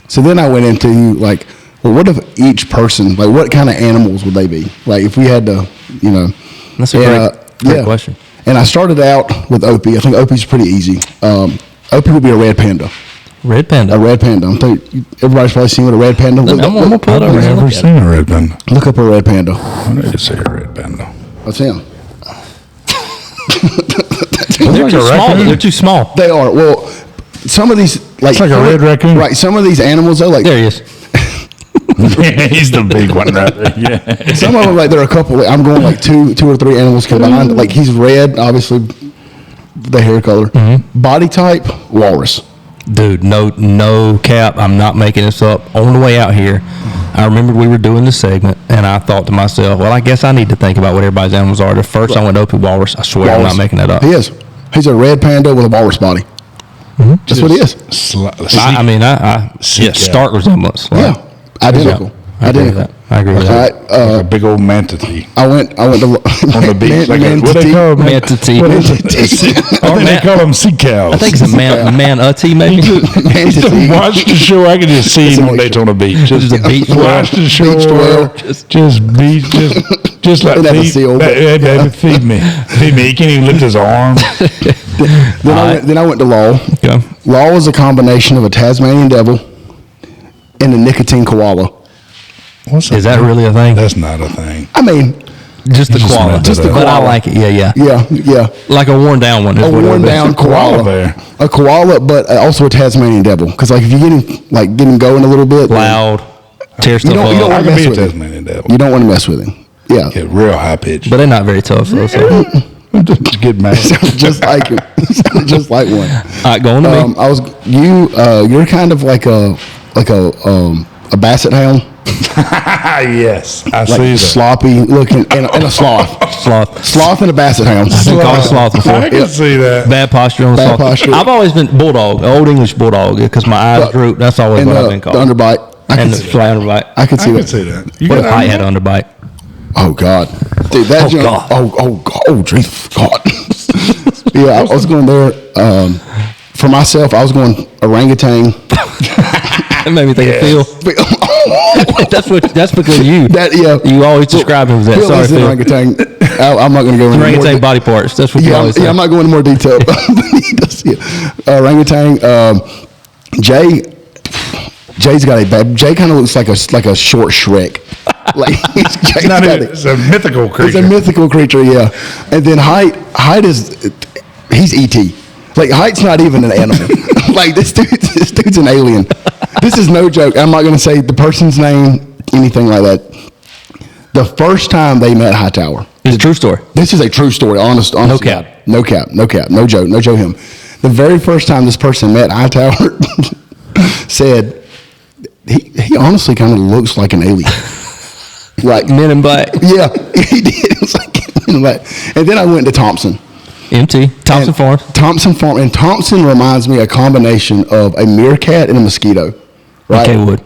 So then I went into like, well, what if each person, like what kind of animals would they be? Like if we had to, That's a great question. And I started out with Opie. I think Opie's pretty easy. Opie would be a red panda. Red panda. A red panda. I think everybody's probably seen what a red panda looks like. I'm gonna pull it over. I've never seen a red panda. Look up a red panda. I need to see a red panda. That's him. They're too small. They're too small. They are. Well, some of these like It's like a red raccoon. Right. Some of these animals though, like There he is. He's the big one right there. Yeah. some of them, like there are a couple. I'm going like two or three animals combined. Like he's red, obviously, the hair color. Body type, walrus. Dude, no cap. I'm not making this up. On the way out here, I remembered we were doing this segment, and I thought to myself, well, I guess I need to think about what everybody's animals are. The first I went Opie walrus. I swear I'm not making that up. He is. He's a red panda with a walrus body. That's what he is. Stark resemblance. Like, Yeah, identical. I agree with that. I agree with that. All right, Like a big old manatee. I went to On the beach. Like what they call them? Manatee. I think they call them sea cows. I think it's a manatee, maybe. Manatee. Watch the show. I can just see him on Daytona Beach. Just a beach Watch the show. Beach dwell. Just like They never feed, see old- baby, feed me. Feed me. He can't even lift his arm. Then I went to Law. Okay. Law is a combination of a Tasmanian devil and a nicotine koala. What's Is that really a thing? That's not a thing. I mean, Just the Just koala. made that up. But I like it. Yeah. yeah. Like a worn down one. Is A what it worn is. down koala koala. bear. A koala, but also a Tasmanian devil. Because like if you get him going a little bit, Loud. Tear stuff don't up. wanna I can mess be a with him. Tasmanian devil. you don't want to mess with him. Yeah. Get real high pitched. But they're not very tough, though. So. Just get mad. just like him. Just like one. All right, go on to me. You're kind of like a basset hound. Yes, I Like see that. sloppy looking and a sloth. Sloth and a basset hound. I've been called a sloth before. I can see that. Bad posture on the Bad sloth. posture. I've always been bulldog, old English bulldog, because my eyes droop. That's always And what I've been the called. underbite. And the fly underbite. I can see I that. can see that. You What if got Hight had animal? underbite? Oh God, dude, that Oh, junk. God. Oh, Jesus, God. Yeah, I was going there. For myself, I was going orangutan. That made me think of Phil. That's because you. You always describe him as that. Phil Sorry, is an Phil. orangutan. I'm not going to go into more. Orangutan body parts. That's what you Yeah, always say. I'm not going into more detail. But he does, yeah. Orangutan. Jay's got a bad. Jay kind of looks like a short Shrek. Like It's a mythical creature. It's a mythical creature, yeah. And then Hight is he's ET. Like Hight's not even an animal. Like this dude's an alien. This is no joke. I'm not going to say the person's name, anything like that. The first time they met Hightower. It's a true story. This is a true story. Honest. No cap. God. No cap. No joke. No Joe him. The very first time this person met Hightower said he honestly kind of looks like an alien. Like Men in Black. Yeah, he did. It was like, and then I went to Thompson. Thompson Farm. Thompson Farm. And Thompson reminds me a combination of a meerkat and a mosquito. Right? Okay, Wood.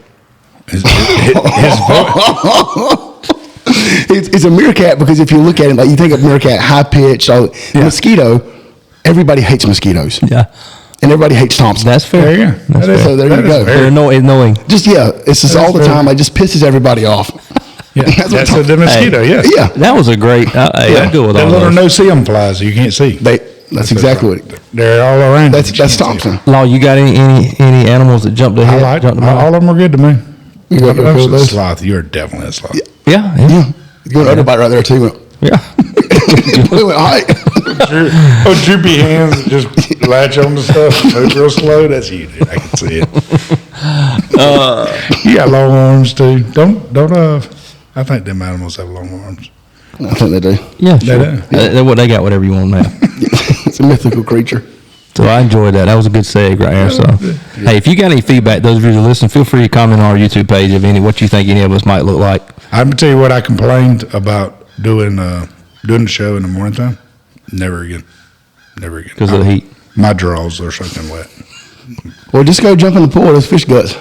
It's a meerkat because if you look at it, like you think of meerkat, high pitched. Mosquito, everybody hates mosquitoes. Yeah. And everybody hates Thompson. That's fair. There you go. That's That is- fair. So there that you is go. fair. They're annoying. Just, it's just all the time. It just pisses everybody off. Yeah, That's what that's the mosquito. Hey. Yes. Yeah. That was a great. Hey, I'm good with The all little those. no-see-em flies you can't see. That's exactly what They're all around. That's you can't see Thompson. them. Law, you got any animals that jumped I ahead? like jumped all of them are good to me. You got to That's feel a those? sloth. You're definitely a sloth. Yeah. Yeah. You got an underbite right there, too. Yeah. We went Hight. droopy hands just latch on to stuff, move real slow. That's you, dude. I can see it. You got long arms too. Don't. I think them animals have long arms. I think they do. Yeah, sure. They do. They got whatever you want now. It's a mythical creature. So I enjoyed that. That was a good seg right there. So, hey, if you got any feedback, those of you who listen, feel free to comment on our YouTube page of what you think any of us might look like. I'm gonna tell you what I complained about doing the show in the morning time. Never again. Because of the heat. My drawers are soaking wet. Well, just go jump in the pool. There's fish guts.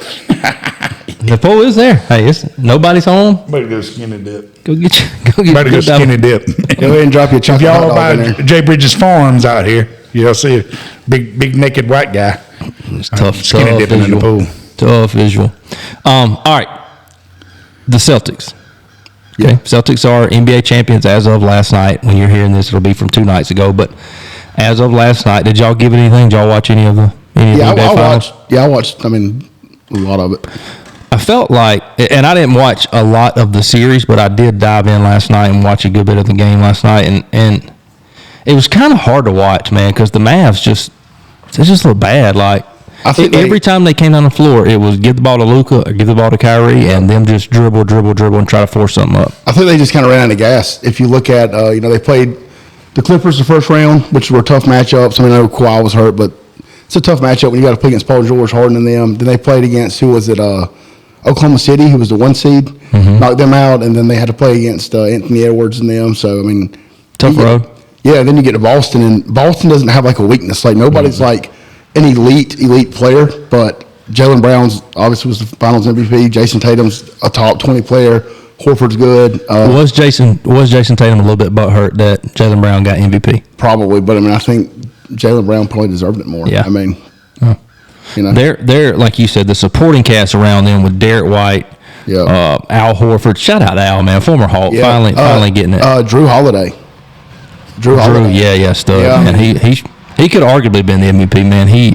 The pool is there. Hey, nobody's home. Better go skinny dip. Go get Better go skinny dip. Go ahead and drop your If chocolate y'all hot buy dog in there. Jay Bridges Farms out here, you'll see a big naked white guy. It's tough. Skinny dipping in the pool. Tough visual. All right. The Celtics. Okay. Celtics are NBA champions as of last night. When you're hearing this, it'll be from 2 nights ago. But as of last night, did y'all give it anything? Did y'all watch any of the NBA finals? I watched. I mean, a lot of it. I felt like, and I didn't watch a lot of the series, but I did dive in last night and watch a good bit of the game last night, and it was kind of hard to watch, man, because the Mavs they just look bad. Like every time they came down the floor, it was give the ball to Luka or give the ball to Kyrie, and them just dribble, and try to force something up. I think they just kind of ran out of gas. If you look at, they played the Clippers the first round, which were tough matchups. I mean, I know Kawhi was hurt, but it's a tough matchup when you got to play against Paul George, Harden, and them. Then they played against, who was it, Oklahoma City, who was the 1 seed, knocked them out, and then they had to play against Anthony Edwards and them. So, I mean, tough road. Yeah, then you get to Boston, and Boston doesn't have like a weakness. Like nobody's like an elite player, but Jaylen Brown's obviously was the Finals MVP. Jason Tatum's a top 20 player. Horford's good. Was Jason Tatum a little bit butthurt that Jaylen Brown got MVP? Probably, but I mean, I think Jaylen Brown probably deserved it more. Yeah. I mean, they're like you said, the supporting cast around them with Derek White, Al Horford. Shout out to Al, man, former Hawk, finally getting it. Drew Holiday. Stud. Yeah. And he could have arguably been the MVP, man. He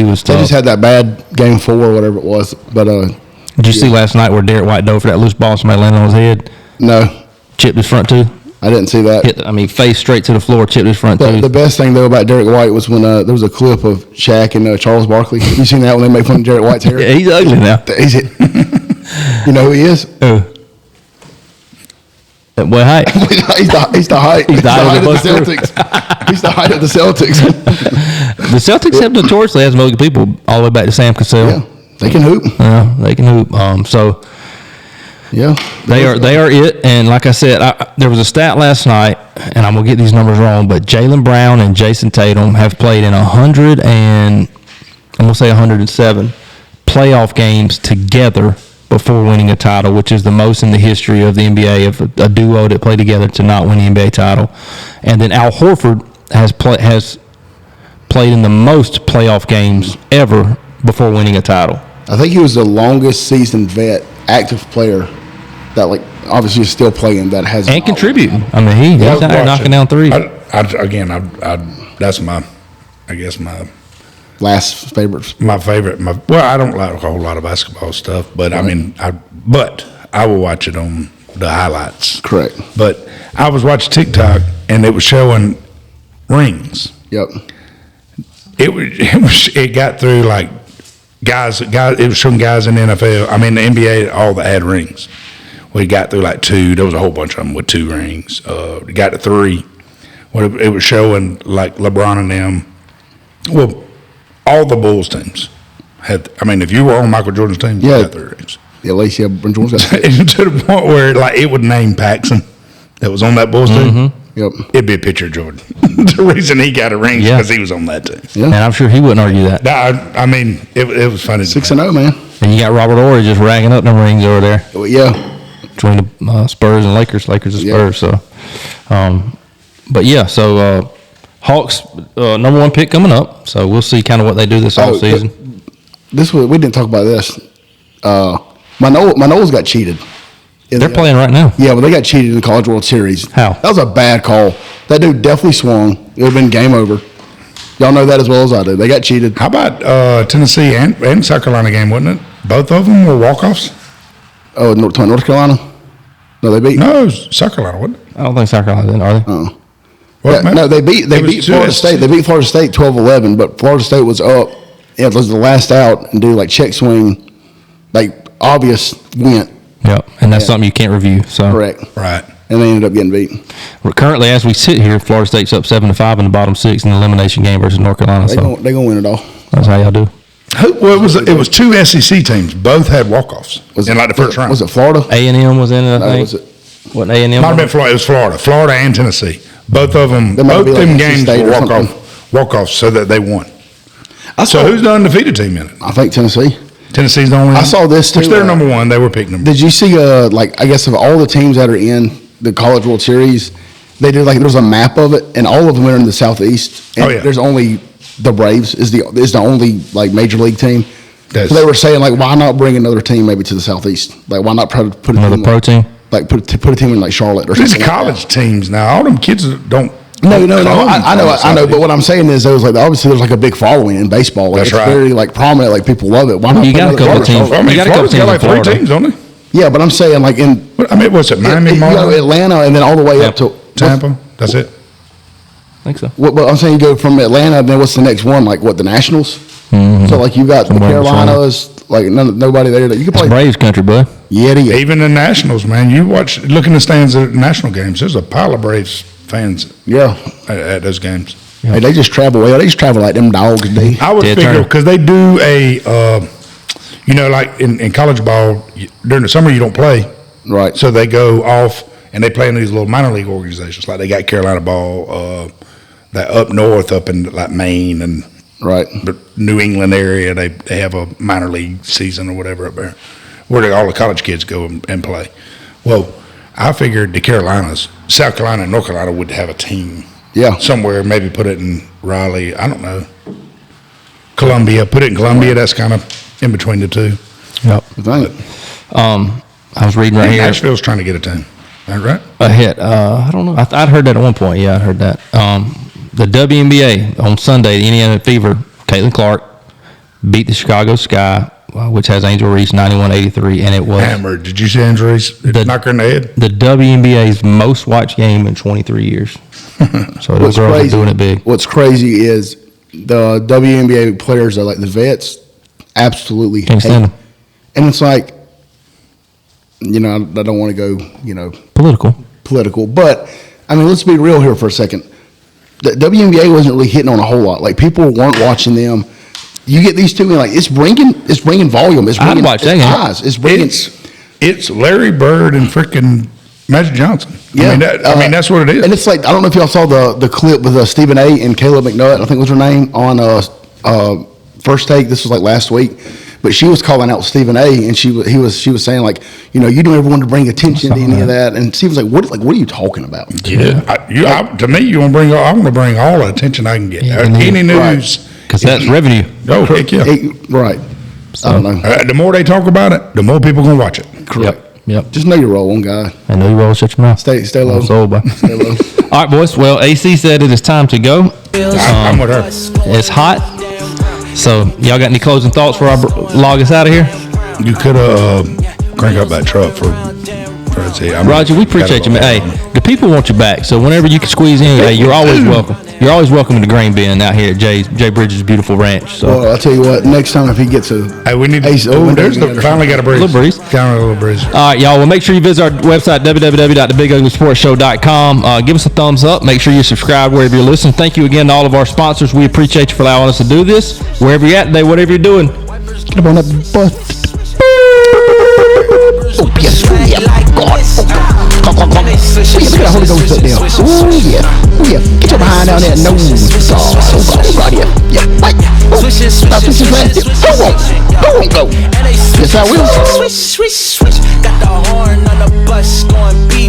was tough. They just had that bad game 4 or whatever it was. But did you see last night where Derek White dove for that loose ball, somebody landed on his head? No. Chipped his front tooth? I didn't see that. Face straight to the floor, chipped his front tooth. The best thing, though, about Derek White was when there was a clip of Shaq and Charles Barkley. Have you seen that when they make fun of Derek White's hair? Yeah, he's ugly now. You know who he is? Boy, Hight. He's the Hight. He's the Hight of the Celtics. He's the Hight of the Celtics. The Celtics have notoriously had some good people all the way back to Sam Cassell. Yeah, they can hoop. Yeah, they can hoop. So yeah, they are it. And like I said, there was a stat last night, and I'm gonna get these numbers wrong, but Jaylen Brown and Jason Tatum have played in 107 playoff games together before winning a title, which is the most in the history of the NBA of a duo that play together to not win the NBA title. And then Al Horford has played in the most playoff games ever before winning a title. I think he was the longest seasoned vet, active player that obviously is still playing that has and contributing. I mean, he's out there knocking down threes. That's my last favorites. My favorite. I don't like a whole lot of basketball stuff, but right. I mean, I will watch it on the highlights. Correct. But I was watching TikTok and it was showing rings. Yep. It got through like guys. It was showing guys in the NFL. I mean, the NBA, all that had rings. We got through like 2. There was a whole bunch of them with 2 rings. We got to 3. It was showing like LeBron and them. Well, all the Bulls teams had. I mean, if you were on Michael Jordan's team, you got 3 rings. Yeah, at least Jordan's got 6. To the point where it would name Paxson that was on that Bulls team. Yep. It'd be a picture of Jordan. The reason he got a ring is because he was on that team. Yeah. And I'm sure he wouldn't argue that. I mean, it was funny. 6-0, man. And you got Robert Horry just ragging up them rings over there. Yeah. Between the Spurs and Lakers and Spurs. So, but yeah, so Hawks number 1 pick coming up. So we'll see kind of what they do this offseason. We didn't talk about this. My Noles got cheated. They're playing right now. Yeah, but they got cheated in the College World Series. How? That was a bad call. That dude definitely swung. It would have been game over. Y'all know that as well as I do. They got cheated. How about Tennessee and South Carolina game, wasn't it? Both of them were walk-offs? Oh, North Carolina? No, they beat? No, it was South Carolina, wasn't it? I don't think South Carolina did, are they? Oh. No, they beat Florida State. They beat Florida State 12-11, but Florida State was up. It was the last out and do like check swing, like obvious went. Yep, and that's something you can't review. So correct. Right. And they ended up getting beat. Currently, as we sit here, Florida State's up 7-5 in the bottom 6 in the elimination game versus North Carolina. They're gonna win it all. That's how y'all do. Well, it was two SEC teams. Both had walk-offs in like the first round. Was it Florida? A&M was in it, I think. Was it? Wasn't A&M? Might have been Florida. It was Florida and Tennessee. Both of them. Both them games were walk-offs, so that they won. So who's the undefeated team in it? I think Tennessee. Tennessee's the only one. I saw this too. Which they're number one. They were picked number one. Did you see, I guess of all the teams that are in the College World Series, they did there was a map of it, and all of them are in the Southeast. And there's only the Braves is the only major league team. So they were saying why not bring another team maybe to the Southeast? Like why not put another pro team? Like put a team in Charlotte or something. These college teams now. All them kids don't. No. I know. But what I'm saying is, there was obviously there's a big following in baseball. That's it's right. very prominent. Like people love it. Why not? You got a couple of teams. You got a couple teams. Florida. 3 teams, don't they? Yeah, but I'm saying what's it? Miami, Atlanta, and then all the way up to Tampa. That's it. I think so. Well, I'm saying you go from Atlanta, then what's the next one? The Nationals. Mm-hmm. So you got the Carolinas. Nobody there that you can play. It's Braves country, bud. Yeah. Even the Nationals, man. You look in the stands at national games. There's a pile of Braves fans. Yeah. At those games. Hey, they just travel well. They just travel like them dogs do. I would figure because they do in college ball during the summer you don't play. Right. So they go off and they play in these little minor league organizations. Like they got Carolina ball, that up north, up in Maine and the New England area. They have a minor league season or whatever up there, where all the college kids go and play. Well, I figured the Carolinas, South Carolina and North Carolina would have a team. Yeah. Somewhere, maybe put it in Raleigh. I don't know. Columbia. Put it in Columbia. That's kind of in between the two. Yep. I was reading right here. Nashville's trying to get a team. Is that right? A hit. I don't know. I'd heard that at one point. Yeah, I heard that. The WNBA on Sunday, the Indiana Fever, Caitlin Clark beat the Chicago Sky, which has Angel Reese 91-83, and it was hammered. Did you see Angel Reese knock her in the head? The WNBA's most watched game in 23 years. So those girls are doing it big. What's crazy is the WNBA players are the vets absolutely can't stand them. And it's I don't want to go, political, but I mean, let's be real here for a second. The WNBA wasn't really hitting on a whole lot. People weren't watching them. You get these two, it's bringing volume. It's bringing eyes. It's Larry Bird and freaking Magic Johnson. Yeah. I mean, that's what it is. And it's I don't know if y'all saw the clip with Stephen A. and Kayla McNutt, I think was her name, on First Take. This was last week. But she was calling out Stephen A. and she was saying you don't ever want to bring attention to any of that. And Steve was what are you talking about? Yeah, to me, I want to bring all the attention I can get. Any news, because that's revenue. Oh, heck yeah, right. So, I don't know. The more they talk about it, the more people gonna watch it. Correct. Yep. Just know your role, guy. I know your role. Shut your mouth. Stay low. Stay low. All right, boys. Well, AC said it is time to go. I'm with her. It's hot. So, y'all got any closing thoughts before I log us out of here? You could crank up that truck for Roger, we appreciate you, man. Hey, the people want you back. So whenever you can squeeze in, hey, you're always welcome. You're always welcome in the grain bin out here at Jay Bridges' beautiful ranch. So. Well, I'll tell you what. Next time if he gets we need. Finally got a breeze. Little breeze. Got a little breeze. All right, y'all. Well, make sure you visit our website www.thebiguglysportshow.com. Give us a thumbs up. Make sure you subscribe wherever you're listening. Thank you again to all of our sponsors. We appreciate you for allowing us to do this. Wherever you're at today, whatever you're doing, get up on that butt. Oh, yes. Yeah, God. Look at that Holy Ghost up there. Oh, yeah. Oh, yeah. Get your behind down there. No. Oh, God. Yeah. Right. Oh, stop switching last year. Go. Yes, I will. Switch. Got the horn on the bus going beat.